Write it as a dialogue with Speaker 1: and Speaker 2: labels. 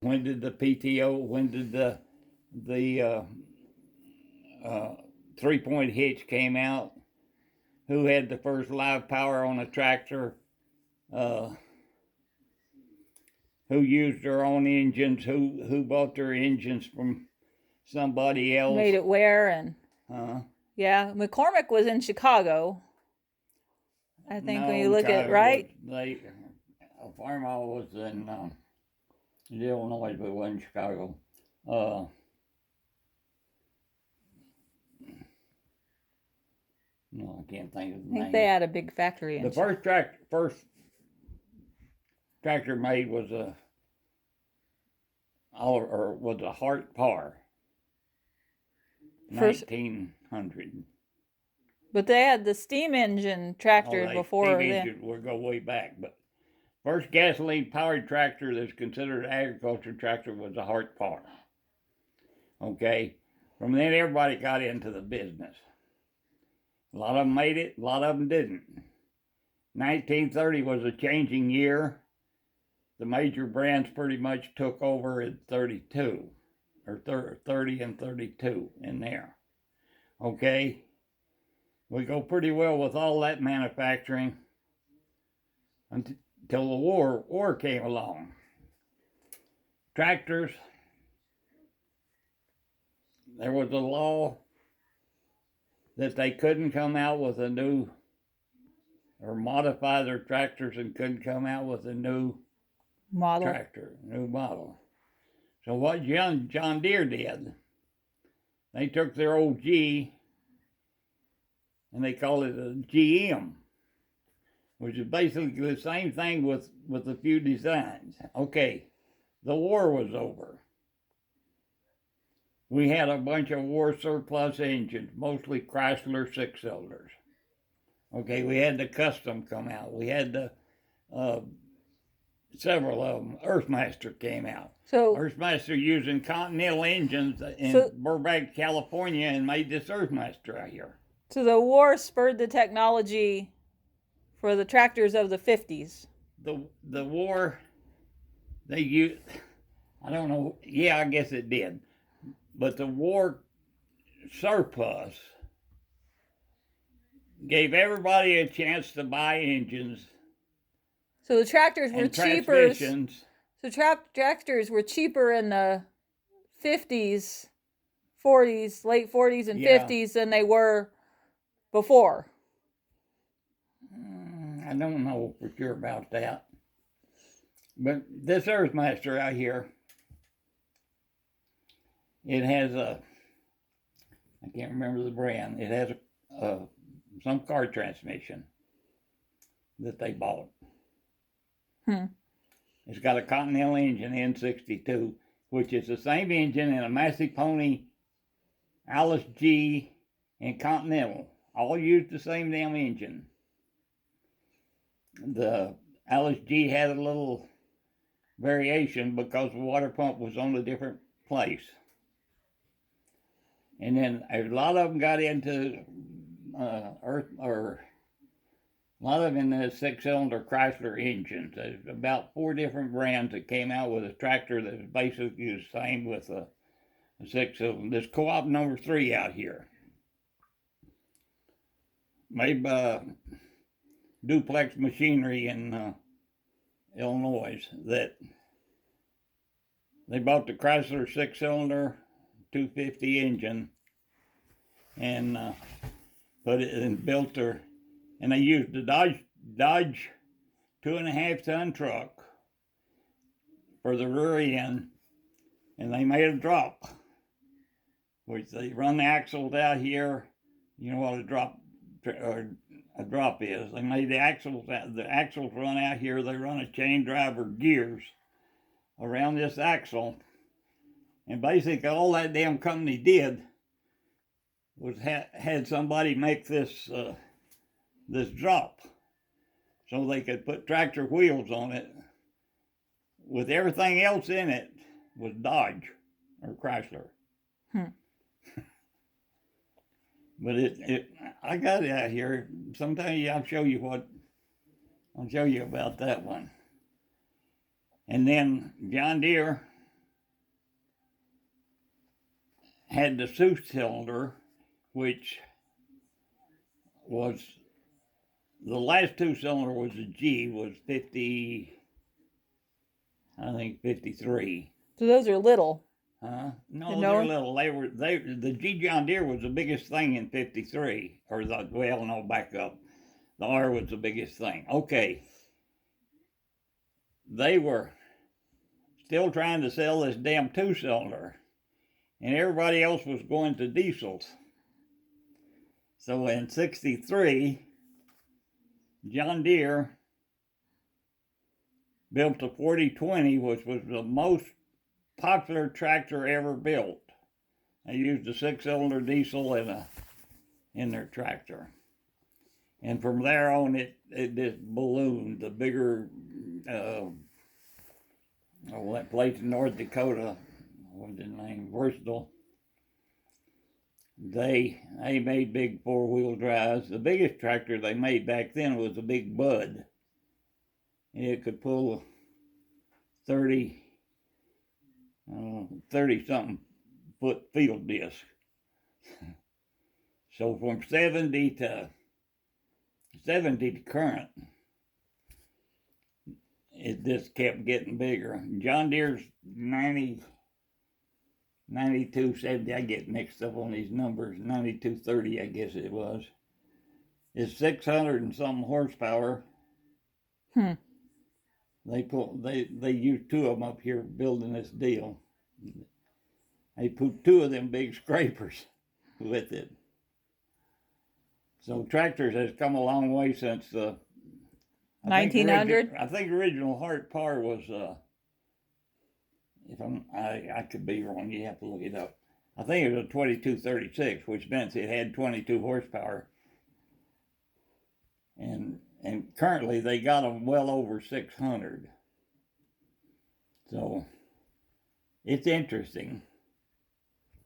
Speaker 1: When did the PTO? When did the 3-point hitch came out? Who had the first live power on a tractor? Uh, who used their own engines? Who bought their engines from somebody else?
Speaker 2: Made it where and yeah, McCormick was in Chicago. I think
Speaker 1: no,
Speaker 2: when you look at right,
Speaker 1: Farmall was in Illinois, but it wasn't Chicago. No, I can't think of the
Speaker 2: I think
Speaker 1: name.
Speaker 2: they had a big factory in
Speaker 1: The first tractor made was a Hart Par. 1900.
Speaker 2: But they had the steam engine tractors before
Speaker 1: steam engine would go way back, but first gasoline powered tractor that's considered an agriculture tractor was a Hart Par. Okay, from then everybody got into the business. A lot of them made it, a lot of them didn't. 1930 was a changing year. The major brands pretty much took over at 32, or 30 and 32 in there. Okay, we go pretty well with all that manufacturing until the war came along. Tractors, there was a law that they couldn't come out with a new or modify their tractors and couldn't come out with a new new model. So what John Deere did, they took their old G and they called it a GM, which is basically the same thing with a few designs. Okay, the war was over. We had a bunch of war surplus engines, mostly Chrysler 6-cylinders. Okay, we had the Custom come out. We had the several of them. Earthmaster came out. So Earthmaster using Continental engines in Burbank, California, and made this Earthmaster out here.
Speaker 2: So the war spurred the technology for the tractors of the 50s.
Speaker 1: The war, they used, I don't know, yeah, I guess it did. But the war surplus gave everybody a chance to buy engines.
Speaker 2: So the tractors were cheaper. So tractors were cheaper in the 50s, 40s, late 40s and 50s than they were before.
Speaker 1: I don't know for sure about that. But this Earthmaster out here, it has I can't remember the brand. It has some car transmission that they bought. It's got a Continental engine, N62, which is the same engine in a Massey Pony, Alice G, and Continental. All use the same damn engine. The Alice G had a little variation because the water pump was on a different place. And then a lot of them got into a lot of them in the 6-cylinder Chrysler engines. There's about 4 different brands that came out with a tractor that was basically the same with a 6-cylinder. This Co-op number 3 out here, made by Duplex Machinery in Illinois, that they bought the Chrysler 6-cylinder 250 engine and put it and built their, and they used the Dodge 2.5-ton truck for the rear end, and they made a drop, which they run the axles out here. You know what a drop is. They made the axles run out here. They run a chain drive or gears around this axle. And basically all that damn company did was had somebody make this drop so they could put tractor wheels on it. With everything else in it was Dodge or Chrysler. But I got it out here. Sometime I'll show you about that one. And then John Deere had the 2-cylinder, which was the last 2-cylinder was a G, was 50, I think 53.
Speaker 2: So those are little.
Speaker 1: No,
Speaker 2: No?
Speaker 1: they're little. The G John Deere was the biggest thing in 53. No, back up. The R was the biggest thing. Okay. They were still trying to sell this damn 2-cylinder. And everybody else was going to diesels. So in 63, John Deere built a 4020, which was the most popular tractor ever built. They used a 6-cylinder diesel in their tractor. And from there on, it just ballooned. The bigger, that place in North Dakota, what was his name, Versatile, they made big 4-wheel drives. The biggest tractor they made back then was a big Bud. And it could pull 30-something foot field disc. So from 70 to current, it just kept getting bigger. John Deere's 9270, I get mixed up on these numbers, 9230 I guess it was, is 600 and something horsepower. They used 2 of them up here building this deal. They put 2 of them big scrapers with it. So tractors has come a long way since the
Speaker 2: 1900.
Speaker 1: I think original Hart Par was I could be wrong. You have to look it up. I think it was a 2236, which meant it had 22 horsepower. And currently they got them well over 600. So it's interesting.